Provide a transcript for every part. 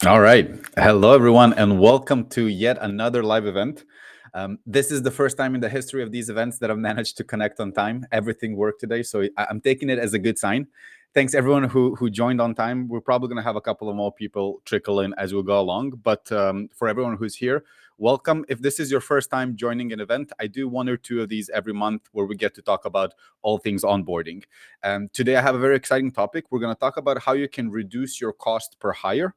All right. Hello, everyone, and welcome to yet another live event. This is the first time in the history of these events that I've managed to connect on time. Everything worked today, so I'm taking it as a good sign. Thanks, everyone who joined on time. We're probably going to have a couple of more people trickle in as we go along. But for everyone who's here, welcome. If this is your first time joining an event, I do one or two of these every month where we get to talk about all things onboarding. Today, I have a very exciting topic. We're going to talk about how you can reduce your cost per hire,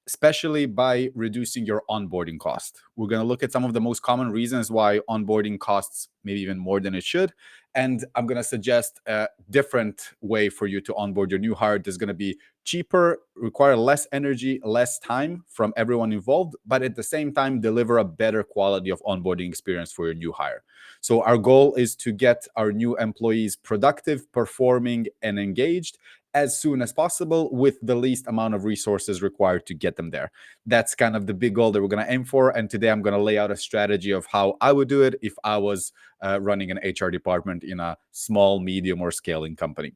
especially by reducing your onboarding cost. We're going to look at some of the most common reasons why onboarding costs maybe even more than it should. And I'm going to suggest a different way for you to onboard your new hire that's going to be cheaper, require less energy, less time from everyone involved, but at the same time, deliver a better quality of onboarding experience for your new hire. So our goal is to get our new employees productive, performing, and engaged as soon as possible with the least amount of resources required to get them there. That's kind of the big goal that we're going to aim for. And today I'm going to lay out a strategy of how I would do it if I was running an HR department in a small, medium, or scaling company.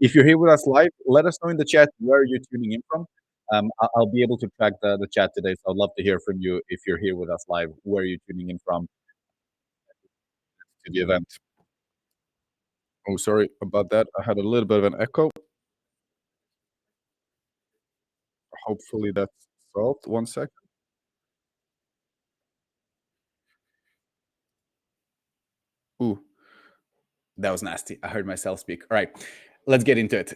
If you're here with us live, let us know in the chat where you're tuning in from. I'll be able to track the chat today, so I'd love to hear from you if you're here with us live, where you're tuning in from to the event. Oh, sorry about that. I had a little bit of an echo. Hopefully that's solved. One sec. Ooh, that was nasty. I heard myself speak. All right, let's get into it.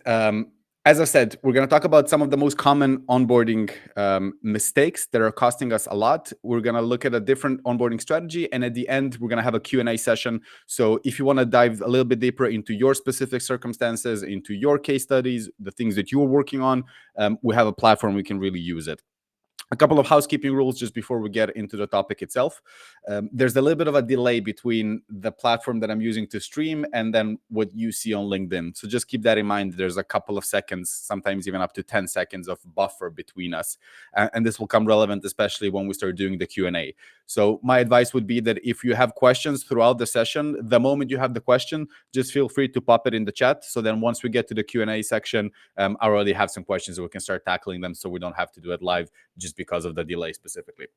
As I said, we're going to talk about some of the most common onboarding mistakes that are costing us a lot. We're going to look at a different onboarding strategy, and at the end, we're going to have a Q&A session. So if you want to dive a little bit deeper into your specific circumstances, into your case studies, the things that you're working on, we have a platform we can really use it. A couple of housekeeping rules just before we get into the topic itself. There's a little bit of a delay between the platform that I'm using to stream and then what you see on LinkedIn. So just keep that in mind. There's a couple of seconds, sometimes even up to 10 seconds of buffer between us. And this will come relevant, especially when we start doing the Q&A. So my advice would be that if you have questions throughout the session, the moment you have the question, just feel free to pop it in the chat. So then once we get to the Q&A section, I already have some questions and we can start tackling them so we don't have to do it live just because of the delay specifically.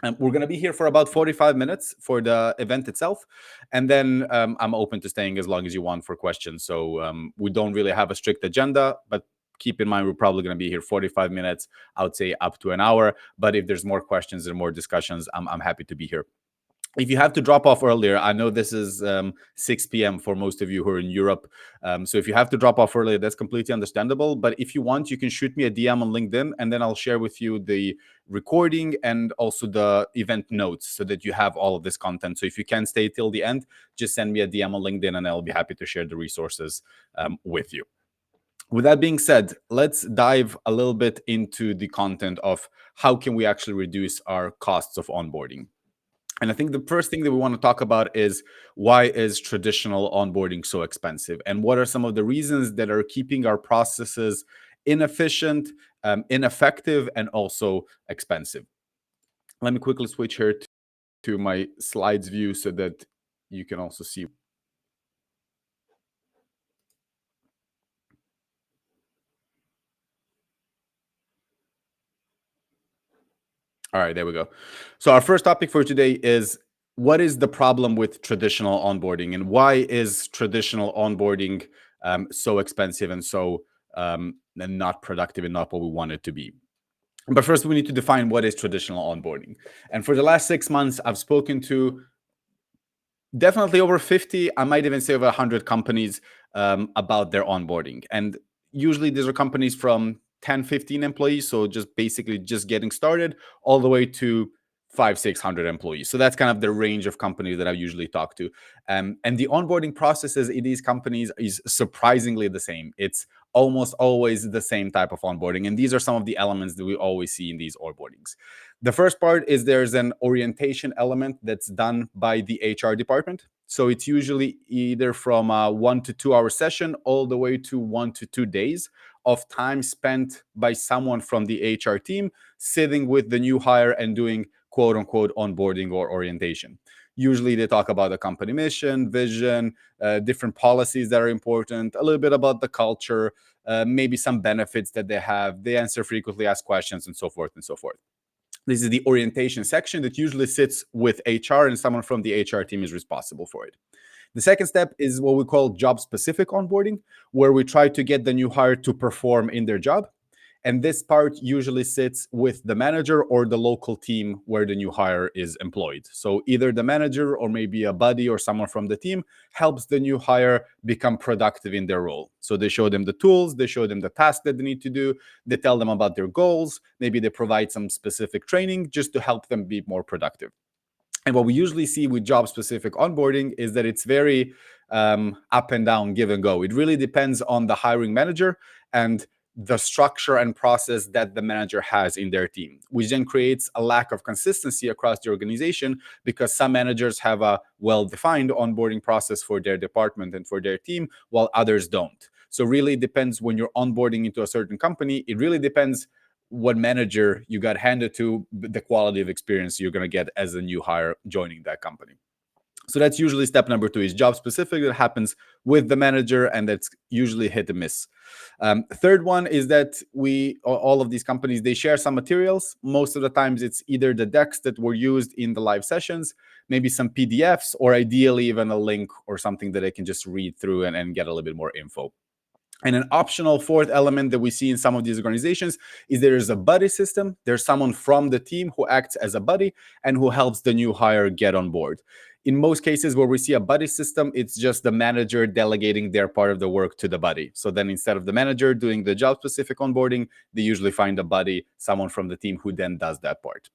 We're going to be here for about 45 minutes for the event itself. And then I'm open to staying as long as you want for questions. So we don't really have a strict agenda, but keep in mind, we're probably going to be here 45 minutes, I would say up to an hour. But if there's more questions and more discussions, I'm happy to be here. If you have to drop off earlier, I know this is 6 p.m. for most of you who are in Europe. So if you have to drop off earlier, that's completely understandable. But if you want, you can shoot me a DM on LinkedIn, and then I'll share with you the recording and also the event notes so that you have all of this content. So if you can stay till the end, just send me a DM on LinkedIn, and I'll be happy to share the resources with you. With that being said, let's dive a little bit into the content of how can we actually reduce our costs of onboarding. And I think the first thing that we want to talk about is why is traditional onboarding so expensive? And what are some of the reasons that are keeping our processes inefficient, ineffective, and also expensive? Let me quickly switch here to my slides view so that you can also see. All right, there we go. So our first topic for today is what is the problem with traditional onboarding and why is traditional onboarding so expensive and so and not productive and not what we want it to be. But first, we need to define what is traditional onboarding. And for the last 6 months, I've spoken to definitely over 50, I might even say over 100 companies about their onboarding. And usually these are companies from 10, 15 employees. So just basically just getting started all the way to 600 employees. So that's kind of the range of companies that I usually talk to. And the onboarding processes in these companies is surprisingly the same. It's almost always the same type of onboarding. And these are some of the elements that we always see in these onboardings. The first part is there's an orientation element that's done by the HR department. So it's usually either from a 1 to 2 hour session all the way to 1 to 2 days of time spent by someone from the HR team sitting with the new hire and doing quote unquote onboarding or orientation. Usually they talk about the company mission, vision, different policies that are important, a little bit about the culture, maybe some benefits that they have. They answer frequently asked questions and so forth and so forth. This is the orientation section that usually sits with HR, and someone from the HR team is responsible for it. The second step is what we call job-specific onboarding, where we try to get the new hire to perform in their job. And this part usually sits with the manager or the local team where the new hire is employed. So either the manager or maybe a buddy or someone from the team helps the new hire become productive in their role. So they show them the tools, they show them the tasks that they need to do, they tell them about their goals, maybe they provide some specific training just to help them be more productive. And what we usually see with job specific onboarding is that it's very up and down, give and go. It really depends on the hiring manager and the structure and process that the manager has in their team, which then creates a lack of consistency across the organization because some managers have a well-defined onboarding process for their department and for their team, while others don't. So really it depends when you're onboarding into a certain company. It really depends what manager you got handed to, the quality of experience you're going to get as a new hire joining that company. So that's usually step number 2, is job specific. That happens with the manager, and that's usually hit and miss. Third one is that all of these companies, they share some materials. Most of the times it's either the decks that were used in the live sessions, maybe some PDFs, or ideally even a link or something that they can just read through and get a little bit more info. And an optional fourth element that we see in some of these organizations is there is a buddy system. There's someone from the team who acts as a buddy and who helps the new hire get on board. In most cases where we see a buddy system, it's just the manager delegating their part of the work to the buddy. So then instead of the manager doing the job-specific onboarding, they usually find a buddy, someone from the team who then does that part.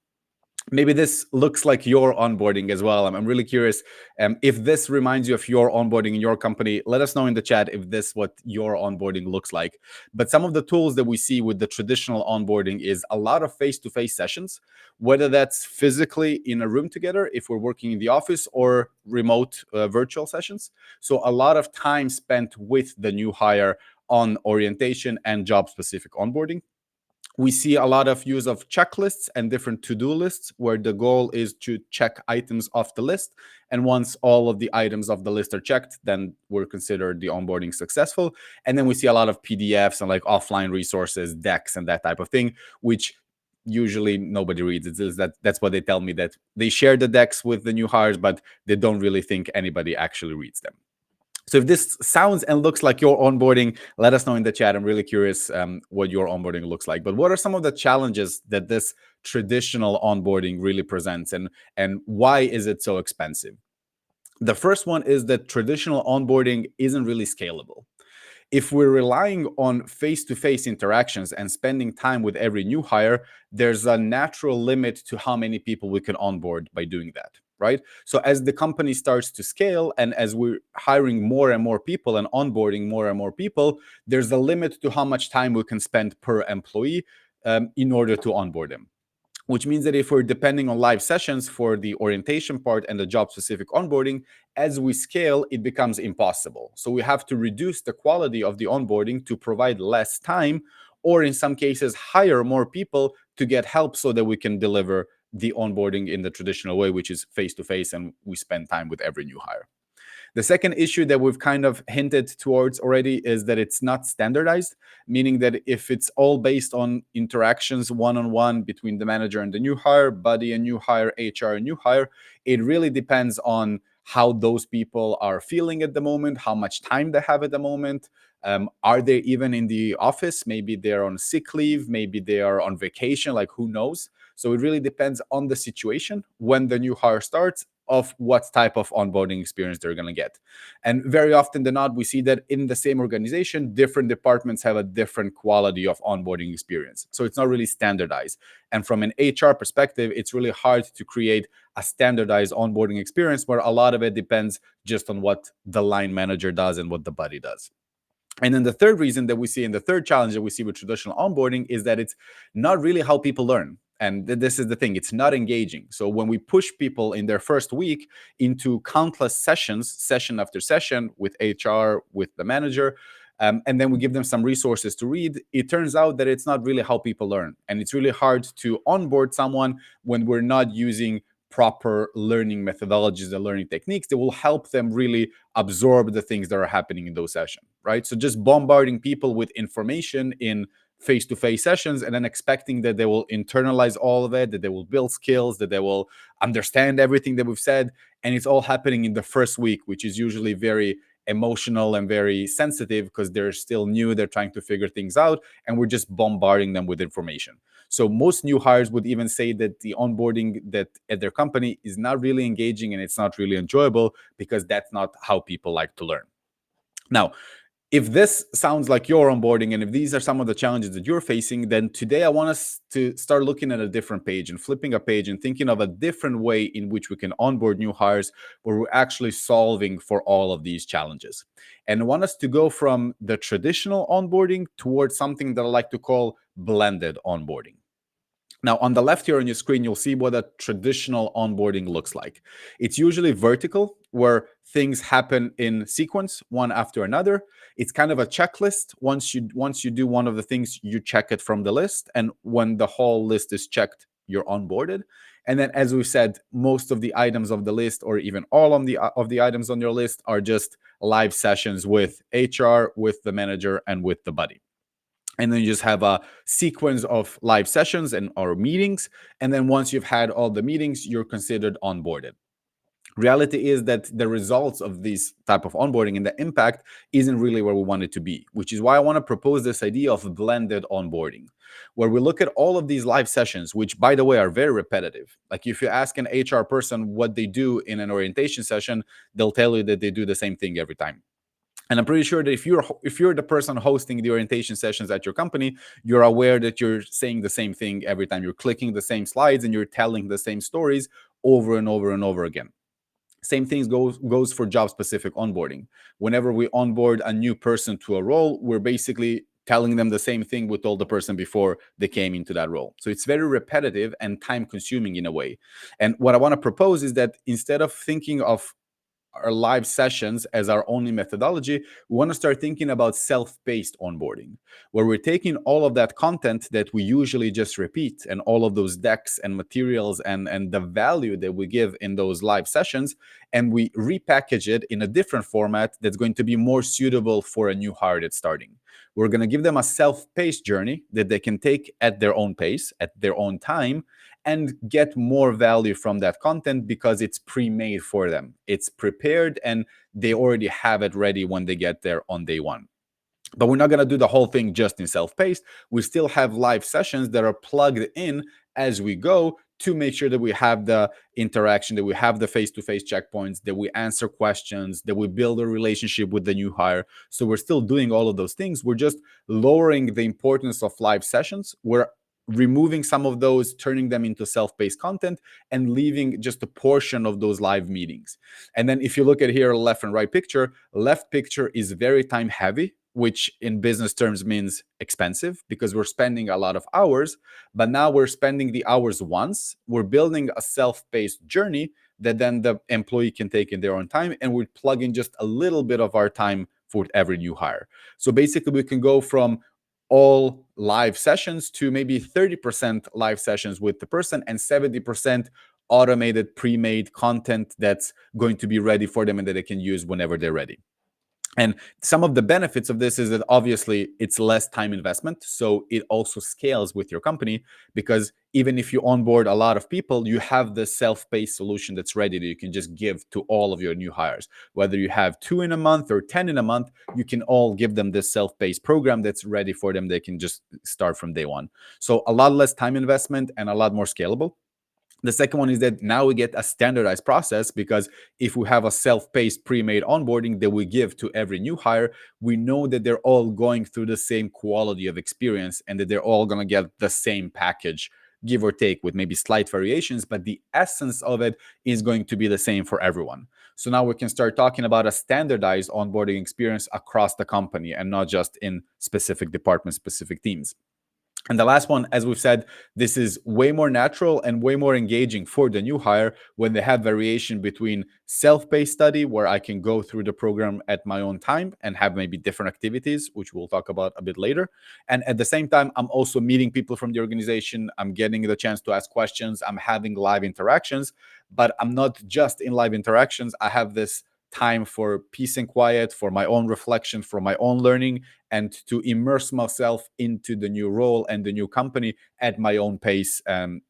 Maybe this looks like your onboarding as well. I'm really curious if this reminds you of your onboarding in your company. Let us know in the chat if this what your onboarding looks like. But some of the tools that we see with the traditional onboarding is a lot of face-to-face sessions, whether that's physically in a room together if we're working in the office, or remote virtual sessions. So a lot of time spent with the new hire on orientation and job-specific onboarding. We see a lot of use of checklists and different to-do lists where the goal is to check items off the list. And once all of the items of the list are checked, then we're considered the onboarding successful. And then we see a lot of PDFs and like offline resources, decks, and that type of thing, which usually nobody reads. That's what they tell me, that they share the decks with the new hires, but they don't really think anybody actually reads them. So if this sounds and looks like your onboarding, let us know in the chat. I'm really curious what your onboarding looks like. But what are some of the challenges that this traditional onboarding really presents, and why is it so expensive? The first one is that traditional onboarding isn't really scalable. If we're relying on face-to-face interactions and spending time with every new hire, there's a natural limit to how many people we can onboard by doing that, right? So as the company starts to scale and as we're hiring more and more people and onboarding more and more people, there's a limit to how much time we can spend per employee in order to onboard them. Which means that if we're depending on live sessions for the orientation part and the job-specific onboarding, as we scale, it becomes impossible. So we have to reduce the quality of the onboarding to provide less time, or in some cases, hire more people to get help so that we can deliver the onboarding in the traditional way, which is face-to-face, and we spend time with every new hire. The second issue that we've kind of hinted towards already is that it's not standardized, meaning that if it's all based on interactions one-on-one between the manager and the new hire, buddy and new hire, HR and new hire, it really depends on how those people are feeling at the moment, how much time they have at the moment. Are they even in the office? Maybe they're on sick leave, maybe they are on vacation, like who knows? So it really depends on the situation when the new hire starts, of what type of onboarding experience they're going to get. And very often than not, we see that in the same organization, different departments have a different quality of onboarding experience. So it's not really standardized. And from an HR perspective, it's really hard to create a standardized onboarding experience where a lot of it depends just on what the line manager does and what the buddy does. And then the third reason that we see, and the third challenge that we see with traditional onboarding, is that it's not really how people learn. And this is the thing, it's not engaging. So when we push people in their first week into countless sessions, session after session with HR, with the manager, and then we give them some resources to read, it turns out that it's not really how people learn. And it's really hard to onboard someone when we're not using proper learning methodologies and learning techniques that will help them really absorb the things that are happening in those sessions, right? So just bombarding people with information in face-to-face sessions and then expecting that they will internalize all of it, that they will build skills, that they will understand everything that we've said, and it's all happening in the first week, which is usually very emotional and very sensitive because they're still new, they're trying to figure things out, and we're just bombarding them with information. So most new hires would even say that the onboarding that at their company is not really engaging and it's not really enjoyable because that's not how people like to learn. Now, if this sounds like your onboarding and if these are some of the challenges that you're facing, then today I want us to start looking at a different page and flipping a page and thinking of a different way in which we can onboard new hires where we're actually solving for all of these challenges. And I want us to go from the traditional onboarding towards something that I like to call blended onboarding. Now, on the left here on your screen, you'll see what a traditional onboarding looks like. It's usually vertical, where things happen in sequence, one after another. It's kind of a checklist. Once you do one of the things, you check it from the list, and when the whole list is checked, you're onboarded. And then, as we said, most of the items of the list, or even all of the items on your list, are just live sessions with HR, with the manager, and with the buddy. And then you just have a sequence of live sessions and or meetings. And then once you've had all the meetings, you're considered onboarded. Reality is that the results of this type of onboarding and the impact isn't really where we want it to be, which is why I want to propose this idea of blended onboarding, where we look at all of these live sessions, which, by the way, are very repetitive. Like if you ask an HR person what they do in an orientation session, they'll tell you that they do the same thing every time. And I'm pretty sure that if you're the person hosting the orientation sessions at your company, you're aware that you're saying the same thing every time. You're clicking the same slides and you're telling the same stories over and over and over again. Same thing goes for job specific onboarding. Whenever we onboard a new person to a role, we're basically telling them the same thing we told the person before they came into that role. So it's very repetitive and time consuming in a way. And what I want to propose is that instead of thinking of our live sessions as our only methodology, we want to start thinking about self-paced onboarding, where we're taking all of that content that we usually just repeat and all of those decks and materials and the value that we give in those live sessions, and we repackage it in a different format that's going to be more suitable for a new hire that's starting. We're going to give them a self-paced journey that they can take at their own pace, at their own time, and get more value from that content because it's pre-made for them. It's prepared and they already have it ready when they get there on day one. But we're not going to do the whole thing just in self-paced. We still have live sessions that are plugged in as we go to make sure that we have the interaction, that we have the face-to-face checkpoints, that we answer questions, that we build a relationship with the new hire. So we're still doing all of those things. We're just lowering the importance of live sessions. We're removing some of those, turning them into self-paced content, and leaving just a portion of those live meetings. And then if you look at here, left and right picture, left picture is very time heavy, which in business terms means expensive because we're spending a lot of hours. But now we're spending the hours once. We're building a self-paced journey that then the employee can take in their own time, and we plug in just a little bit of our time for every new hire. So basically, we can go from all live sessions to maybe 30% live sessions with the person and 70% automated pre-made content that's going to be ready for them and that they can use whenever they're ready. And some of the benefits of this is that obviously it's less time investment. So it also scales with your company because even if you onboard a lot of people, you have the self-paced solution that's ready that you can just give to all of your new hires. Whether you have 2 in a month or 10 in a month, you can all give them this self-paced program that's ready for them. They can just start from day one. So a lot less time investment and a lot more scalable. The second one is that now we get a standardized process because if we have a self-paced pre-made onboarding that we give to every new hire, we know that they're all going through the same quality of experience and that they're all going to get the same package, give or take, with maybe slight variations, but the essence of it is going to be the same for everyone. So now we can start talking about a standardized onboarding experience across the company and not just in specific departments, specific teams. And the last one, as we've said, this is way more natural and way more engaging for the new hire when they have variation between self-paced study, where I can go through the program at my own time and have maybe different activities, which we'll talk about a bit later. And at the same time, I'm also meeting people from the organization. I'm getting the chance to ask questions. I'm having live interactions, but I'm not just in live interactions. I have this time for peace and quiet, for my own reflection, for my own learning, and to immerse myself into the new role and the new company at my own pace, and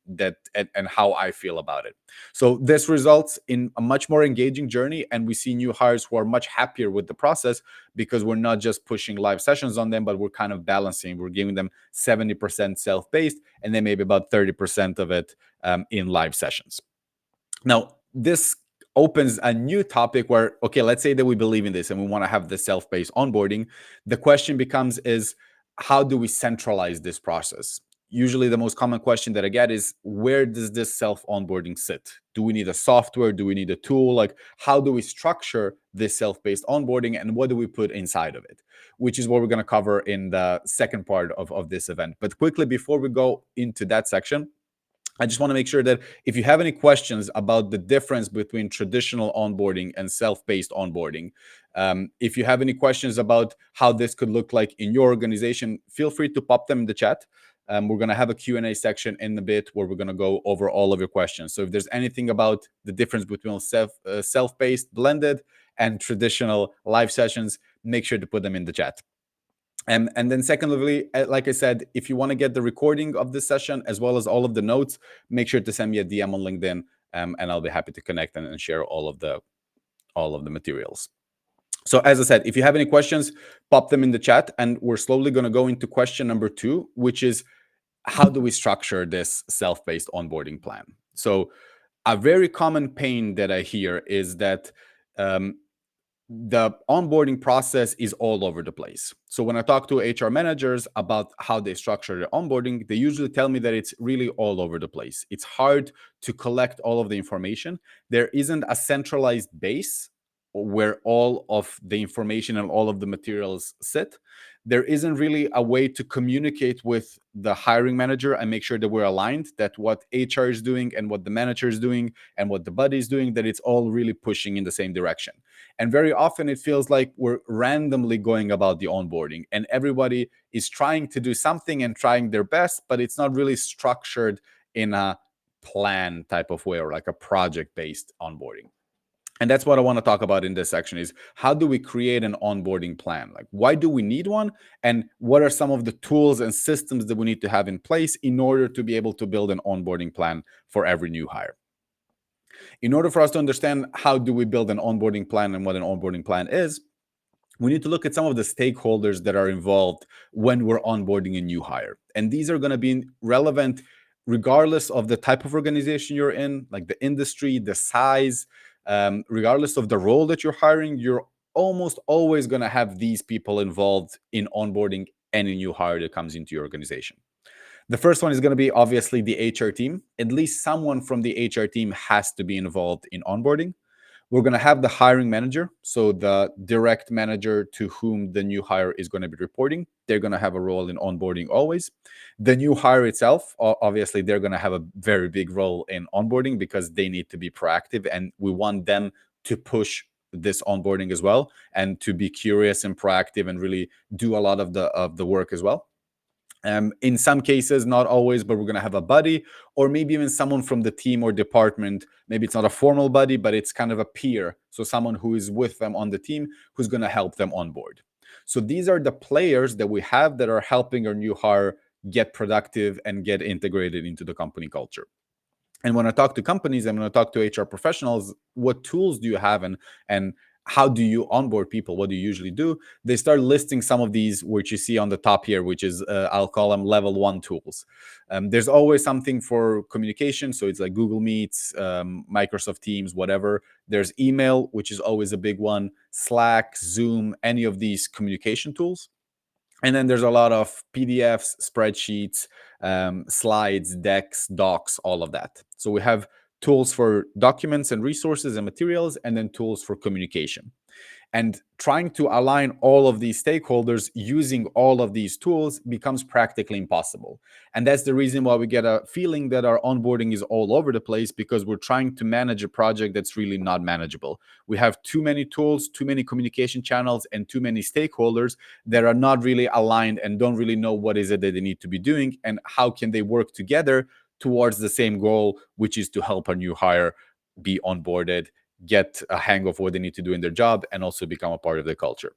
how I feel about it. So this results in a much more engaging journey, and we see new hires who are much happier with the process because we're not just pushing live sessions on them, but we're kind of balancing. We're giving them 70% self-paced, and then maybe about 30% of it in live sessions. Now, this opens a new topic where, okay, let's say that we believe in this and we want to have the self-paced onboarding. The question becomes is, how do we centralize this process? Usually the most common question that I get is, where does this self-onboarding sit? Do we need a software? Do we need a tool? Like, how do we structure this self-paced onboarding and what do we put inside of it? Which is what we're going to cover in the second part of this event. But quickly, before we go into that section, I just want to make sure that if you have any questions about the difference between traditional onboarding and self-paced onboarding, if you have any questions about how this could look like in your organization, feel free to pop them in the chat. We're going to have a Q&A section in a bit where we're going to go over all of your questions. So if there's anything about the difference between self-paced, blended, and traditional live sessions, make sure to put them in the chat. And then secondly, like I said, if you want to get the recording of this session as well as all of the notes, make sure to send me a DM on LinkedIn, and I'll be happy to connect and share all of the materials. So as I said, if you have any questions, pop them in the chat, and we're slowly going to go into question number 2, which is, how do we structure this self-paced onboarding plan? So a very common pain that I hear is that the onboarding process is all over the place. So when I talk to HR managers about how they structure their onboarding, they usually tell me that it's really all over the place. It's hard to collect all of the information. There isn't a centralized base where all of the information and all of the materials sit. There isn't really a way to communicate with the hiring manager and make sure that we're aligned, that what HR is doing and what the manager is doing and what the buddy is doing, that it's all really pushing in the same direction. And very often it feels like we're randomly going about the onboarding, and everybody is trying to do something and trying their best, but it's not really structured in a plan type of way or like a project-based onboarding. And that's what I want to talk about in this section is, how do we create an onboarding plan? Like, why do we need one? And what are some of the tools and systems that we need to have in place in order to be able to build an onboarding plan for every new hire? In order for us to understand how do we build an onboarding plan and what an onboarding plan is, we need to look at some of the stakeholders that are involved when we're onboarding a new hire. And these are going to be relevant regardless of the type of organization you're in, like the industry, the size, regardless of the role that you're hiring, you're almost always going to have these people involved in onboarding any new hire that comes into your organization. The first one is going to be obviously the HR team. At least someone from the HR team has to be involved in onboarding. We're going to have the hiring manager, so the direct manager to whom the new hire is going to be reporting. They're going to have a role in onboarding always. The new hire itself, obviously, they're going to have a very big role in onboarding because they need to be proactive, and we want them to push this onboarding as well and to be curious and proactive and really do a lot of the work as well. In some cases, not always, but we're going to have a buddy or maybe even someone from the team or department. Maybe it's not a formal buddy, but it's kind of a peer. So someone who is with them on the team who's going to help them on board. So these are the players that we have that are helping our new hire get productive and get integrated into the company culture. And when I talk to companies and when I talk to HR professionals, what tools do you have and how do you onboard people? What do you usually do? They start listing some of these, which you see on the top here, which is, I'll call them level 1 tools. There's always something for communication. So it's like Google Meets, Microsoft Teams, whatever. There's email, which is always a big one, Slack, Zoom, any of these communication tools. And then there's a lot of PDFs, spreadsheets, slides, decks, docs, all of that. So we have tools for documents and resources and materials, and then tools for communication. And trying to align all of these stakeholders using all of these tools becomes practically impossible. And that's the reason why we get a feeling that our onboarding is all over the place, because we're trying to manage a project that's really not manageable. We have too many tools, too many communication channels, and too many stakeholders that are not really aligned and don't really know what is it that they need to be doing and how can they work together towards the same goal, which is to help a new hire be onboarded, get a hang of what they need to do in their job, and also become a part of the culture.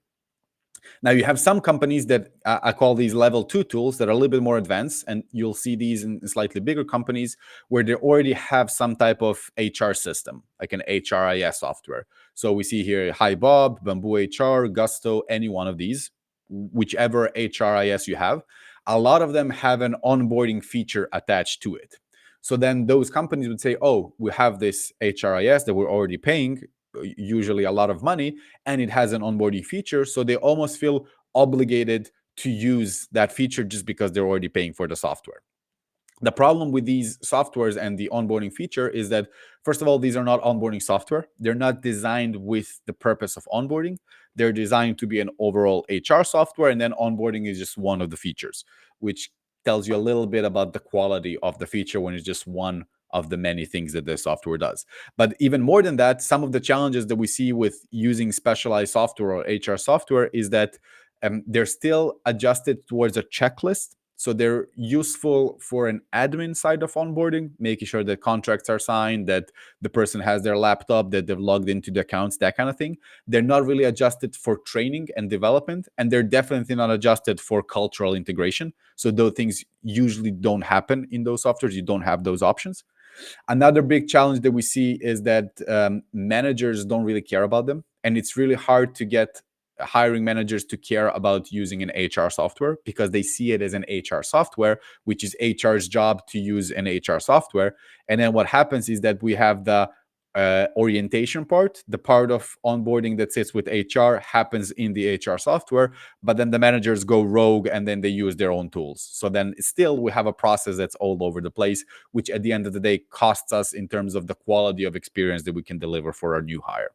Now, you have some companies that I call these level 2 tools that are a little bit more advanced, and you'll see these in slightly bigger companies where they already have some type of HR system, like an HRIS software. So we see here Hi Bob, Bamboo HR, Gusto, any one of these, whichever HRIS you have. A lot of them have an onboarding feature attached to it. So then those companies would say, oh, we have this HRIS that we're already paying, usually a lot of money, and it has an onboarding feature. So they almost feel obligated to use that feature just because they're already paying for the software. The problem with these softwares and the onboarding feature is that, first of all, these are not onboarding software. They're not designed with the purpose of onboarding. They're designed to be an overall HR software, and then onboarding is just one of the features, which tells you a little bit about the quality of the feature when it's just one of the many things that the software does. But even more than that, some of the challenges that we see with using specialized software or HR software is that they're still adjusted towards a checklist. So they're useful for an admin side of onboarding, making sure that contracts are signed, that the person has their laptop, that they've logged into the accounts, that kind of thing. They're not really adjusted for training and development, and they're definitely not adjusted for cultural integration. So those things usually don't happen in those softwares. You don't have those options. Another big challenge that we see is that managers don't really care about them, and it's really hard to get hiring managers to care about using an HR software because they see it as an HR software, which is HR's job to use an HR software. And then what happens is that we have the orientation part, the part of onboarding that sits with HR happens in the HR software, but then the managers go rogue and then they use their own tools. So then still we have a process that's all over the place, which at the end of the day costs us in terms of the quality of experience that we can deliver for our new hire.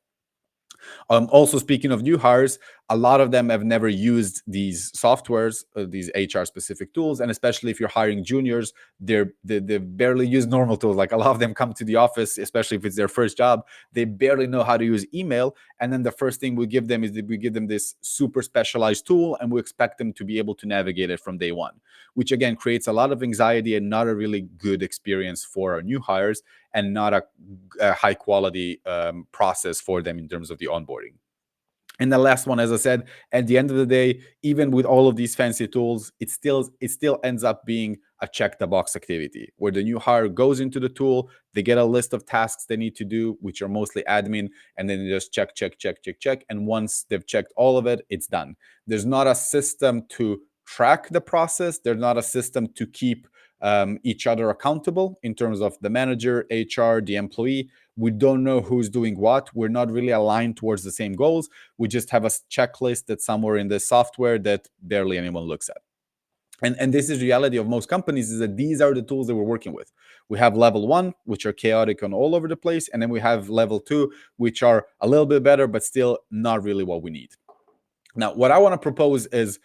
Also, speaking of new hires, a lot of them have never used these softwares, these HR specific tools, and especially if you're hiring juniors, they barely use normal tools. Like a lot of them come to the office, especially if it's their first job, they barely know how to use email. And then the first thing we give them is that we give them this super specialized tool, and we expect them to be able to navigate it from day one, which again creates a lot of anxiety and not a really good experience for our new hires, and not a high quality process for them in terms of the onboarding. And the last one, as I said, at the end of the day, even with all of these fancy tools, it still ends up being a check the box activity where the new hire goes into the tool, they get a list of tasks they need to do, which are mostly admin, and then they just check, check, check, check, check. And once they've checked all of it, it's done. There's not a system to track the process. There's not a system to keep each other accountable in terms of the manager, HR, the employee. We don't know who's doing what. We're not really aligned towards the same goals. We just have a checklist that's somewhere in the software that barely anyone looks at. And this is the reality of most companies, is that these are the tools that we're working with. We have level 1, which are chaotic and all over the place. And then we have level 2, which are a little bit better, but still not really what we need. Now, what I want to propose is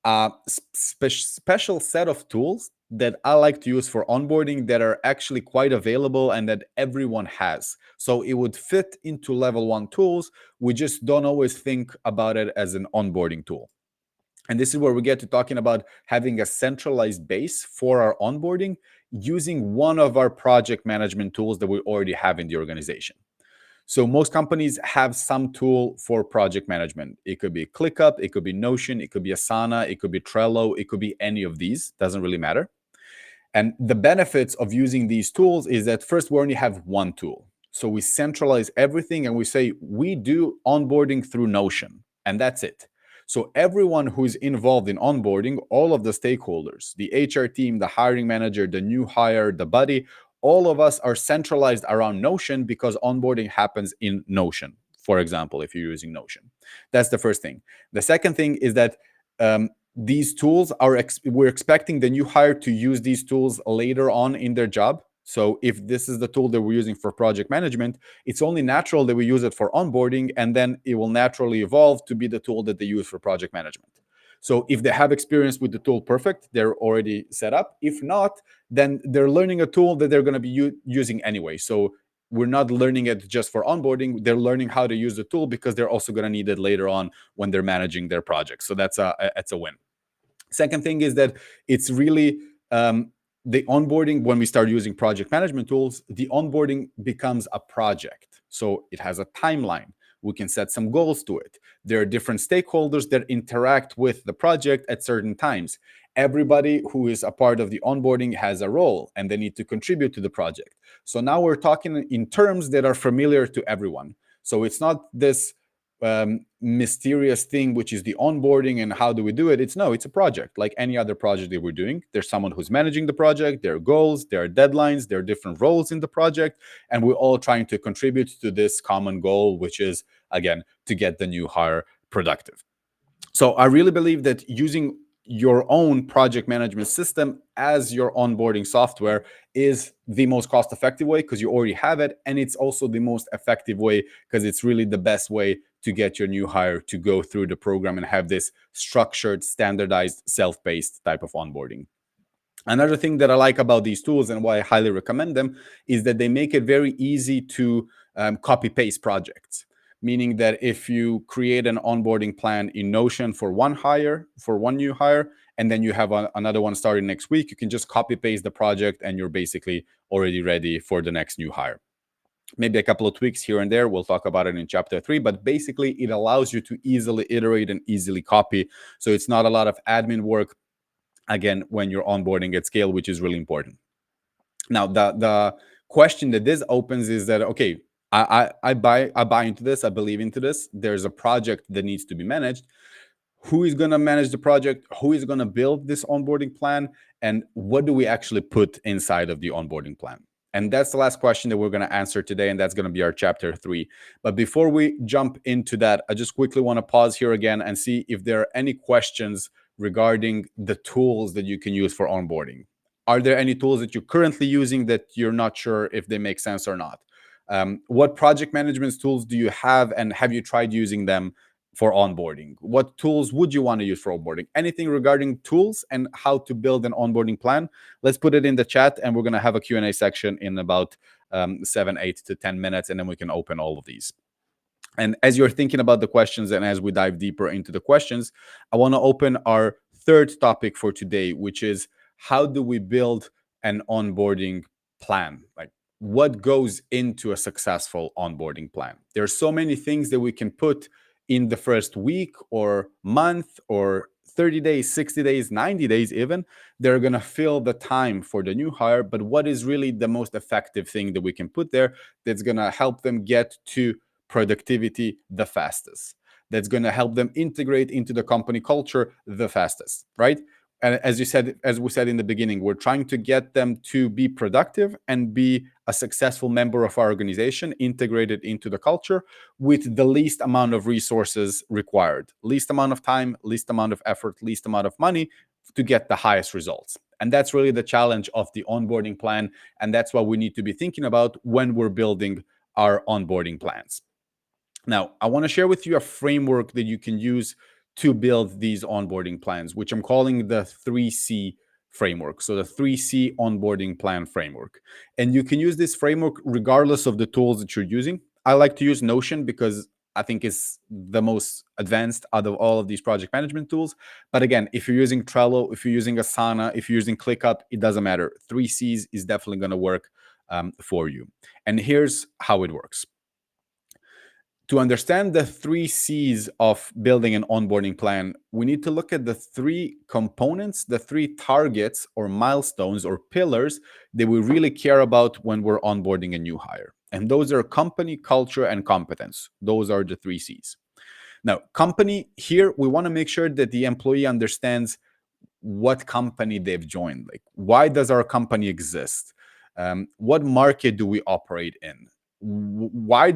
a special set of tools that I like to use for onboarding that are actually quite available and that everyone has. So it would fit into level 1 tools. We just don't always think about it as an onboarding tool. And this is where we get to talking about having a centralized base for our onboarding using one of our project management tools that we already have in the organization. So most companies have some tool for project management. It could be ClickUp, it could be Notion, it could be Asana, it could be Trello, it could be any of these, doesn't really matter. And the benefits of using these tools is that first, we only have one tool. So we centralize everything and we say, we do onboarding through Notion, and that's it. So everyone who's involved in onboarding, all of the stakeholders, the HR team, the hiring manager, the new hire, the buddy, all of us are centralized around Notion because onboarding happens in Notion, for example, if you're using Notion. That's the first thing. The second thing is that these tools are, we're expecting the new hire to use these tools later on in their job. So if this is the tool that we're using for project management, it's only natural that we use it for onboarding, and then it will naturally evolve to be the tool that they use for project management. So if they have experience with the tool, perfect, they're already set up. If not, then they're learning a tool that they're going to be using anyway. So we're not learning it just for onboarding. They're learning how to use the tool because they're also going to need it later on when they're managing their projects. So that's a win. Second thing is that it's really the onboarding. When we start using project management tools, the onboarding becomes a project. So it has a timeline. We can set some goals to it. There are different stakeholders that interact with the project at certain times. Everybody who is a part of the onboarding has a role and they need to contribute to the project. So now we're talking in terms that are familiar to everyone. So it's not this mysterious thing, which is the onboarding and how do we do it. It's a project like any other project that we're doing. There's someone who's managing the project, there are goals, there are deadlines, there are different roles in the project, and we're all trying to contribute to this common goal, which is, again, to get the new hire productive. So I really believe that using your own project management system as your onboarding software is the most cost effective way because you already have it. And it's also the most effective way because it's really the best way to get your new hire to go through the program and have this structured, standardized, self-paced type of onboarding. Another thing that I like about these tools and why I highly recommend them is that they make it very easy to copy paste projects. Meaning that if you create an onboarding plan in Notion for one new hire, and then you have another one starting next week, you can just copy paste the project and you're basically already ready for the next new hire. Maybe a couple of tweaks here and there. We'll talk about it in chapter 3, but basically it allows you to easily iterate and easily copy. So it's not a lot of admin work, again, when you're onboarding at scale, which is really important. Now, the question that this opens is that, okay, I buy into this, I believe into this. There's a project that needs to be managed. Who is going to manage the project? Who is going to build this onboarding plan? And what do we actually put inside of the onboarding plan? And that's the last question that we're going to answer today. And that's going to be our chapter 3. But before we jump into that, I just quickly want to pause here again and see if there are any questions regarding the tools that you can use for onboarding. Are there any tools that you're currently using that you're not sure if they make sense or not? What project management tools do you have, and have you tried using them for onboarding? What tools would you want to use for onboarding? Anything regarding tools and how to build an onboarding plan, let's put it in the chat, and we're going to have a Q&A section in about 7, 8 to 10 minutes, and then we can open all of these. And as you're thinking about the questions and as we dive deeper into the questions, I want to open our third topic for today, which is how do we build an onboarding plan? Like, what goes into a successful onboarding plan? There are so many things that we can put in the first week or month or 30 days, 60 days, 90 days even. They're going to fill the time for the new hire. But what is really the most effective thing that we can put there that's going to help them get to productivity the fastest, that's going to help them integrate into the company culture the fastest, right? And as we said in the beginning, we're trying to get them to be productive and be a successful member of our organization, integrated into the culture with the least amount of resources required, least amount of time, least amount of effort, least amount of money to get the highest results. And that's really the challenge of the onboarding plan. And that's what we need to be thinking about when we're building our onboarding plans. Now, I want to share with you a framework that you can use to build these onboarding plans, which I'm calling the 3C framework. So the 3C onboarding plan framework. And you can use this framework regardless of the tools that you're using. I like to use Notion because I think it's the most advanced out of all of these project management tools. But again, if you're using Trello, if you're using Asana, if you're using ClickUp, it doesn't matter. 3Cs is definitely going to work for you. And here's how it works. To understand the 3Cs of building an onboarding plan, we need to look at the 3 components, the 3 targets or milestones or pillars that we really care about when we're onboarding a new hire. And those are company, culture, and competence. Those are the 3Cs. Now, company, here we want to make sure that the employee understands what company they've joined. Like, why does our company exist? What market do we operate in? Why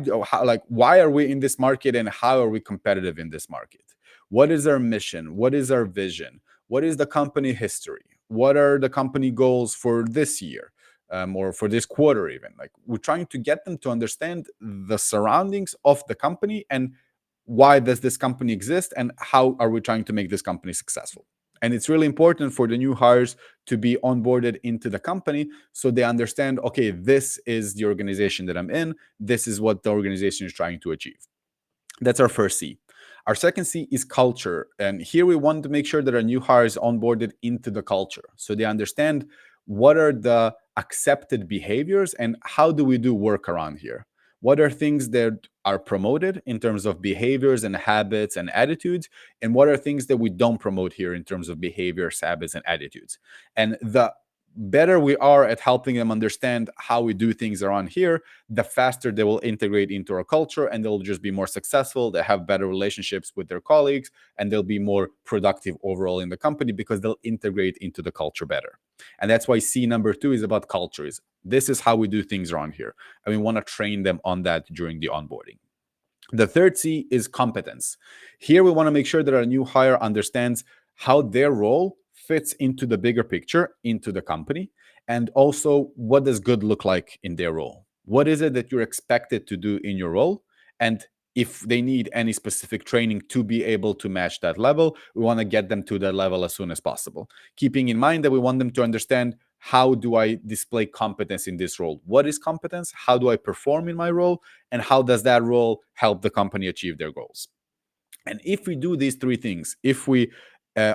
are we in this market, and how are we competitive in this market? What is our mission? What is our vision? What is the company history? What are the company goals for this year? or for this quarter even. Like, we're trying to get them to understand the surroundings of the company and why does this company exist and how are we trying to make this company successful. And it's really important for the new hires to be onboarded into the company so they understand, okay, this is the organization that I'm in, this is what the organization is trying to achieve. That's our first C. Our second C is culture. And here we want to make sure that our new hire is onboarded into the culture so they understand what are the accepted behaviors and how do we do work around here. What are things that are promoted in terms of behaviors and habits and attitudes? And what are things that we don't promote here in terms of behaviors, habits, and attitudes? And the better we are at helping them understand how we do things around here, the faster they will integrate into our culture and they'll just be more successful. They have better relationships with their colleagues and they'll be more productive overall in the company because they'll integrate into the culture better. And that's why C number 2 is about cultures. This is how we do things around here. And we want to train them on that during the onboarding. The third C is competence. Here we want to make sure that our new hire understands how their role fits into the bigger picture, into the company, and also what does good look like in their role. What is it that you're expected to do in your role? And if they need any specific training to be able to match that level, we want to get them to that level as soon as possible. Keeping in mind that we want them to understand, how do I display competence in this role? What is competence? How do I perform in my role? And how does that role help the company achieve their goals? And if we do these three things, if we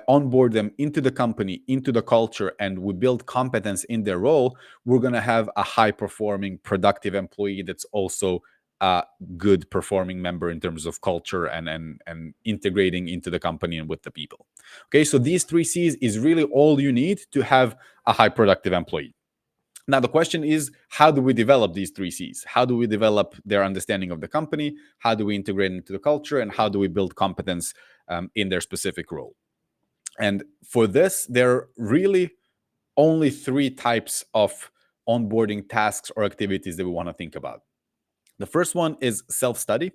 onboard them into the company, into the culture, and we build competence in their role, we're going to have a high performing, productive employee that's also a good performing member in terms of culture and integrating into the company and with the people. Okay, so these three C's is really all you need to have a high productive employee. Now, the question is, how do we develop these three C's? How do we develop their understanding of the company? How do we integrate into the culture? And how do we build competence in their specific role? And for this, there are really only three types of onboarding tasks or activities that we want to think about. The first one is self-study,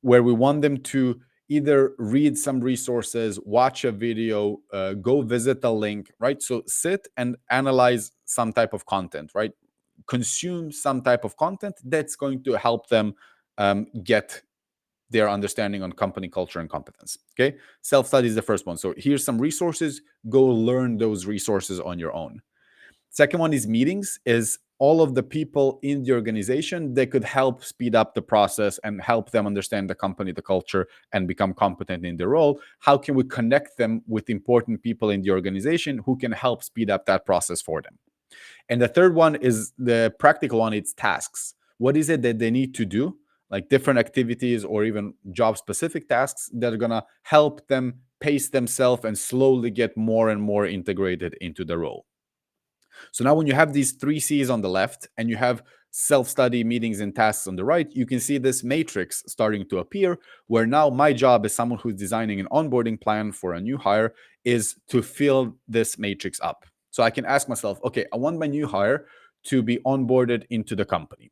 where we want them to either read some resources, watch a video, go visit a link, right? So sit and analyze some type of content, right? Consume some type of content that's going to help them get their understanding on company culture and competence. Okay, self-study is the first one. So here's some resources. Go learn those resources on your own. Second one is meetings, is all of the people in the organization that could help speed up the process and help them understand the company, the culture, and become competent in their role. How can we connect them with important people in the organization who can help speed up that process for them? And the third one is the practical one. It's tasks. What is it that they need to do? Like different activities or even job specific tasks that are going to help them pace themselves and slowly get more and more integrated into the role. So now when you have these three C's on the left and you have self-study, meetings, and tasks on the right, you can see this matrix starting to appear, where now my job as someone who's designing an onboarding plan for a new hire is to fill this matrix up. So I can ask myself, okay, I want my new hire to be onboarded into the company.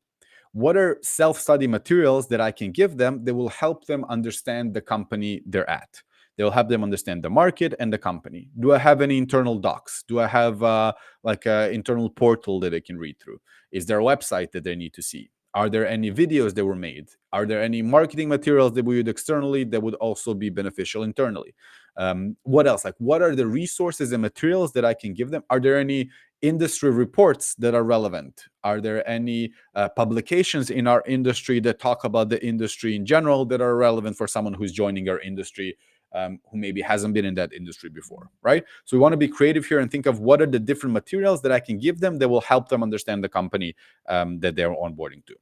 What are self-study materials that I can give them that will help them understand the company they're at? They'll help them understand the market and the company. Do I have any internal docs? Do I have like an internal portal that they can read through? Is there a website that they need to see? Are there any videos that were made? Are there any marketing materials that we use externally that would also be beneficial internally? What else? Like, what are the resources and materials that I can give them? Are there any industry reports that are relevant? Are there any publications in our industry that talk about the industry in general that are relevant for someone who's joining our industry, who maybe hasn't been in that industry before, right? So we want to be creative here and think of what are the different materials that I can give them that will help them understand the company that they're onboarding to.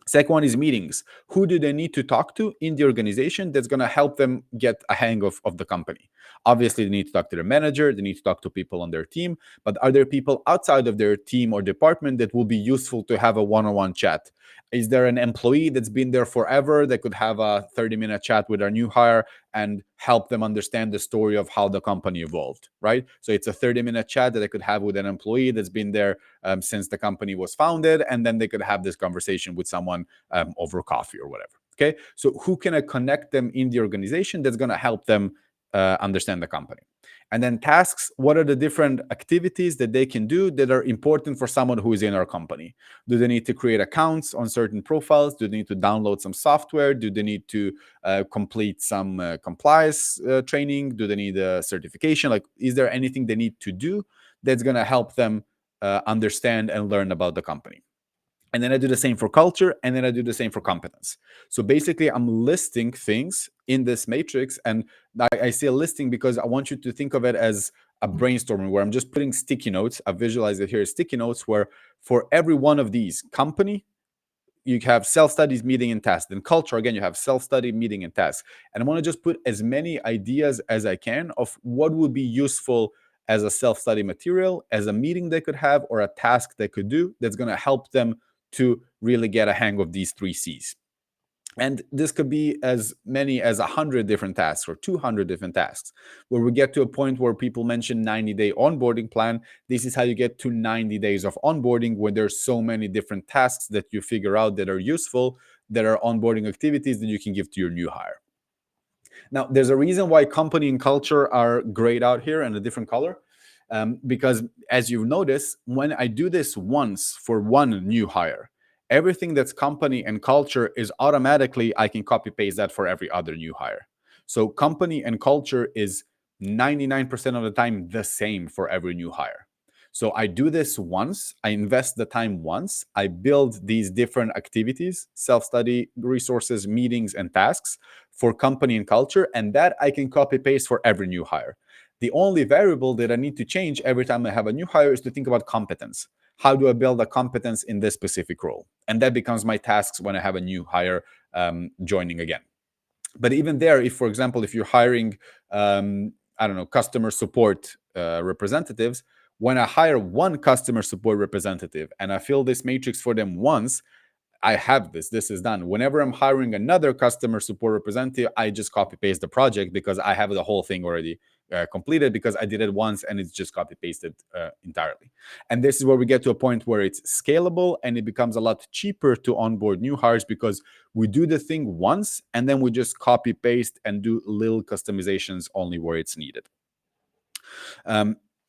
Second one is meetings. Who do they need to talk to in the organization that's going to help them get a hang of the company? Obviously, they need to talk to their manager, they need to talk to people on their team, but are there people outside of their team or department that will be useful to have a one-on-one chat? Is there an employee that's been there forever that could have a 30-minute chat with our new hire and help them understand the story of how the company evolved, right? So it's a 30-minute chat that I could have with an employee that's been there since the company was founded, and then they could have this conversation with someone over coffee or whatever. Okay, so who can I connect them in the organization that's going to help them understand the company? And then tasks, what are the different activities that they can do that are important for someone who is in our company? Do they need to create accounts on certain profiles? Do they need to download some software? Do they need to complete some compliance training? Do they need a certification? Like, is there anything they need to do that's going to help them understand and learn about the company? And then I do the same for culture, and then I do the same for competence. So basically, I'm listing things in this matrix, and I say a listing because I want you to think of it as a brainstorming where I'm just putting sticky notes. I visualize it here as sticky notes where for every one of these, company, you have self-studies, meeting, and task. Then culture, again, you have self-study, meeting, and task. And I want to just put as many ideas as I can of what would be useful as a self-study material, as a meeting they could have, or a task they could do that's going to help them to really get a hang of these 3 C's. And this could be as many as 100 different tasks or 200 different tasks, where we get to a point where people mention 90-day onboarding plan. This is how you get to 90 days of onboarding, where there's so many different tasks that you figure out that are useful, that are onboarding activities that you can give to your new hire. Now, there's a reason why company and culture are grayed out here in a different color. Because as you notice, when I do this once for one new hire, everything that's company and culture is automatically, I can copy paste that for every other new hire. So company and culture is 99% of the time the same for every new hire. So I do this once, I invest the time once, I build these different activities, self-study, resources, meetings, and tasks for company and culture, and that I can copy paste for every new hire. The only variable that I need to change every time I have a new hire is to think about competence. How do I build a competence in this specific role? And that becomes my tasks when I have a new hire joining again. But even there, if, for example, if you're hiring, I don't know, customer support representatives, when I hire one customer support representative and I fill this matrix for them once, I have this. This is done. Whenever I'm hiring another customer support representative, I just copy paste the project because I have the whole thing already completed because I did it once and it's just copy pasted entirely. And this is where we get to a point where it's scalable and it becomes a lot cheaper to onboard new hires because we do the thing once and then we just copy paste and do little customizations only where it's needed.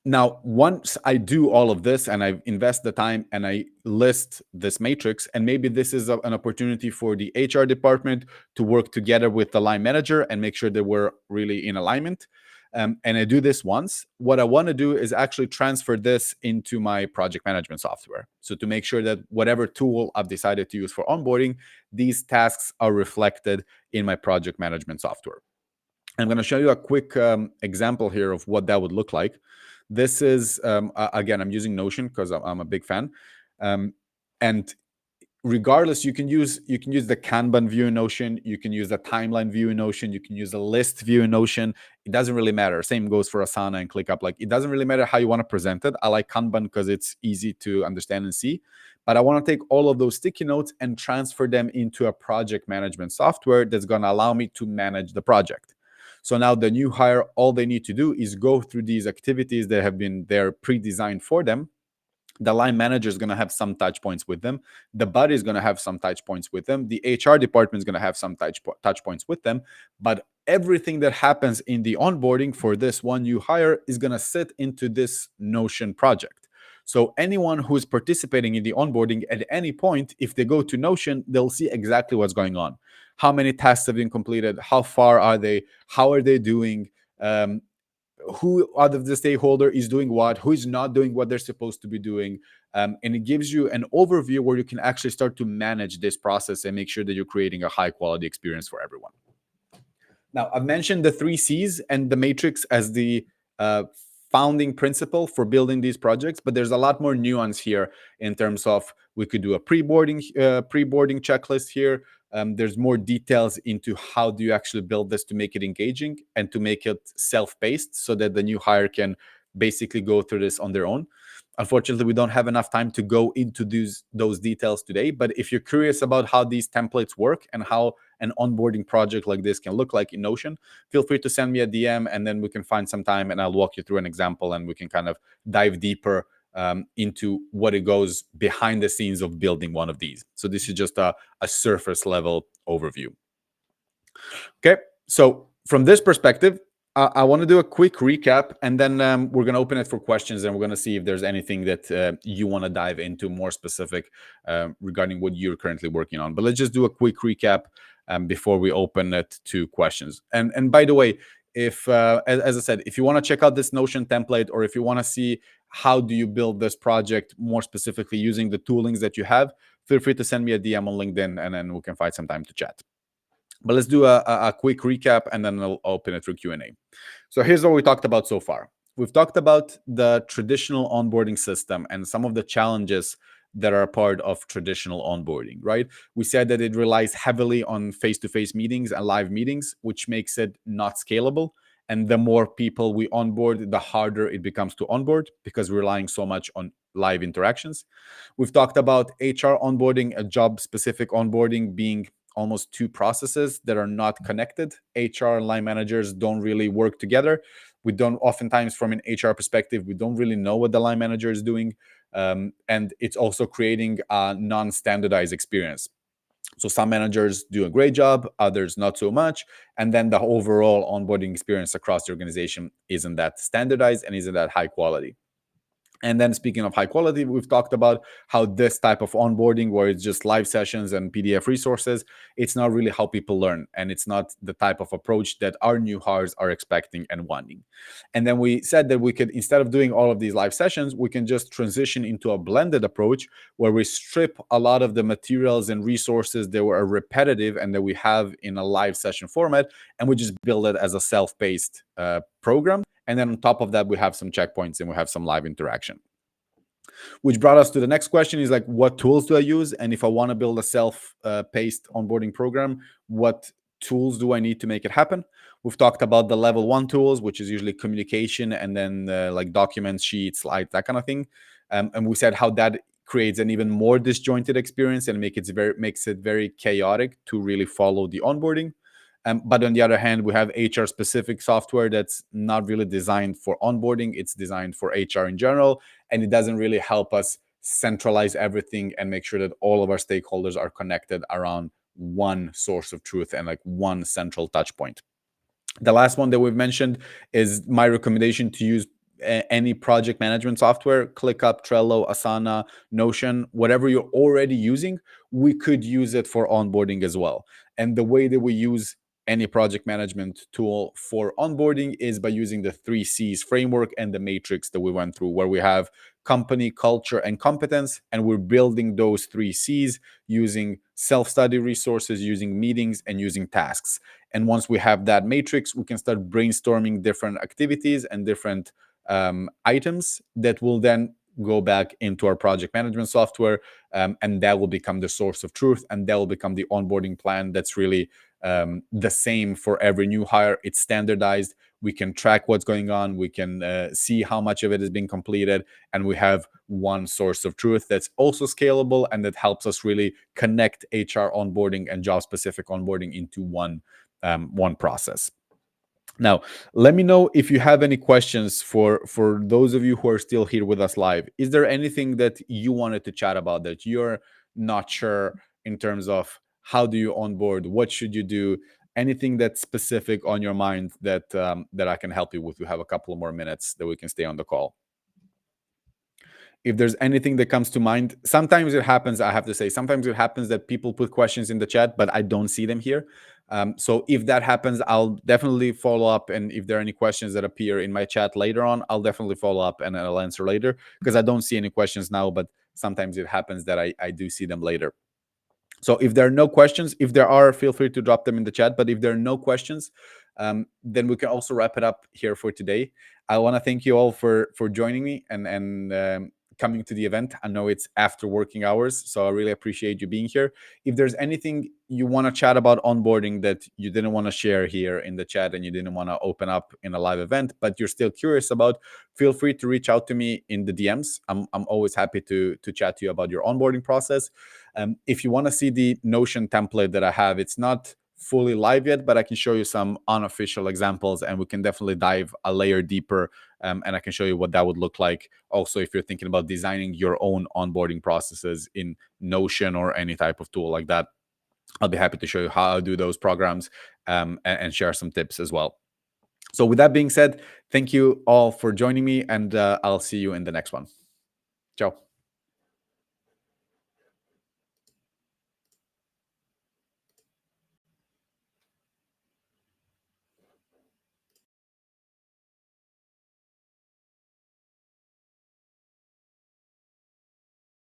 Now, once I do all of this and I invest the time and I list this matrix, and maybe this is an opportunity for the HR department to work together with the line manager and make sure that we're really in alignment. And I do this once. What I want to do is actually transfer this into my project management software. So to make sure that whatever tool I've decided to use for onboarding, these tasks are reflected in my project management software. I'm going to show you a quick example here of what that would look like. This is, again, I'm using Notion because I'm a big fan. And regardless, you can use the Kanban view in Notion, you can use the timeline view in Notion, you can use the list view in Notion. It doesn't really matter. Same goes for Asana and ClickUp. Like, it doesn't really matter how you want to present it. I like Kanban because it's easy to understand and see. But I want to take all of those sticky notes and transfer them into a project management software that's going to allow me to manage the project. So now the new hire, all they need to do is go through these activities that have been there pre-designed for them. The line manager is going to have some touch points with them. The buddy is going to have some touch points with them. The HR department is going to have some touch points with them. But everything that happens in the onboarding for this one new hire is going to sit into this Notion project. So anyone who is participating in the onboarding at any point, if they go to Notion, they'll see exactly what's going on. How many tasks have been completed? How far are they? How are they doing? Who out of the stakeholder is doing what, who is not doing what they're supposed to be doing. And it gives you an overview where you can actually start to manage this process and make sure that you're creating a high quality experience for everyone. Now, I've mentioned the 3 C's and the matrix as the founding principle for building these projects, but there's a lot more nuance here in terms of we could do a pre-boarding checklist here. There's more details into how do you actually build this to make it engaging and to make it self-paced so that the new hire can basically go through this on their own. Unfortunately, we don't have enough time to go into those details today, but if you're curious about how these templates work and how an onboarding project like this can look like in Notion, feel free to send me a DM and then we can find some time and I'll walk you through an example and we can kind of dive deeper into what it goes behind the scenes of building one of these. So this is just a surface level overview. Okay, so from this perspective, I want to do a quick recap, and then we're going to open it for questions, and we're going to see if there's anything that you want to dive into more specific regarding what you're currently working on. But let's just do a quick recap before we open it to questions. And by the way, if as I said, if you want to check out this Notion template, or if you want to see how do you build this project more specifically using the toolings that you have, feel free to send me a DM on LinkedIn, and then we can find some time to chat. But let's do a quick recap, and then I'll open it for Q&A. So here's what we talked about so far. We've talked about the traditional onboarding system and some of the challenges that are a part of traditional onboarding, right? We said that it relies heavily on face-to-face meetings and live meetings, which makes it not scalable. And the more people we onboard, the harder it becomes to onboard because we're relying so much on live interactions. We've talked about HR onboarding, a job-specific onboarding being almost two processes that are not connected. HR and line managers don't really work together. We don't, oftentimes from an HR perspective, we don't really know what the line manager is doing. And it's also creating a non-standardized experience. So some managers do a great job, others not so much. And then the overall onboarding experience across the organization isn't that standardized and isn't that high quality. And then speaking of high quality, we've talked about how this type of onboarding, where it's just live sessions and PDF resources, it's not really how people learn. And it's not the type of approach that our new hires are expecting and wanting. And then we said that we could, instead of doing all of these live sessions, we can just transition into a blended approach where we strip a lot of the materials and resources that were repetitive and that we have in a live session format, and we just build it as a self-paced program. And then on top of that, we have some checkpoints and we have some live interaction. Which brought us to the next question is like, what tools do I use? And if I want to build a self-paced onboarding program, what tools do I need to make it happen? We've talked about the level 1 tools, which is usually communication and then like documents, sheets, slides, that kind of thing. And we said how that creates an even more disjointed experience and makes it very chaotic to really follow the onboarding. But on the other hand, we have HR specific software that's not really designed for onboarding. It's designed for HR in general, and it doesn't really help us centralize everything and make sure that all of our stakeholders are connected around one source of truth and like one central touch point. The last one that we've mentioned is my recommendation to use any project management software: ClickUp, Trello, Asana, Notion, whatever you're already using. We could use it for onboarding as well. And the way that we use any project management tool for onboarding is by using the 3Cs framework and the matrix that we went through, where we have company, culture, and competence. And we're building those 3Cs using self-study resources, using meetings, and using tasks. And once we have that matrix, we can start brainstorming different activities and different items that will then go back into our project management software. And that will become the source of truth. And that will become the onboarding plan that's really the same for every new hire. It's standardized. We can track what's going on. We can see how much of it is being completed. And we have one source of truth that's also scalable and that helps us really connect HR onboarding and job specific onboarding into one process. Now, let me know if you have any questions for those of you who are still here with us live. Is there anything that you wanted to chat about that you're not sure in terms of how do you onboard? What should you do? Anything that's specific on your mind that that I can help you with? We have a couple of more minutes that we can stay on the call. If there's anything that comes to mind, sometimes it happens, I have to say, sometimes it happens that people put questions in the chat, but I don't see them here. So if that happens, I'll definitely follow up. And if there are any questions that appear in my chat later on, I'll definitely follow up and I'll answer later, because I don't see any questions now, but sometimes it happens that I do see them later. So if there are no questions, if there are, feel free to drop them in the chat. But if there are no questions, then we can also wrap it up here for today. I want to thank you all for joining me and coming to the event. I know it's after working hours, so I really appreciate you being here. If there's anything you want to chat about onboarding that you didn't want to share here in the chat and you didn't want to open up in a live event, but you're still curious about, feel free to reach out to me in the DMs. I'm always happy to chat to you about your onboarding process. If you want to see the Notion template that I have, it's not fully live yet, but I can show you some unofficial examples and we can definitely dive a layer deeper. And I can show you what that would look like. Also, if you're thinking about designing your own onboarding processes in Notion or any type of tool like that, I'll be happy to show you how I do those programs and share some tips as well. So with that being said, thank you all for joining me, and I'll see you in the next one. Ciao.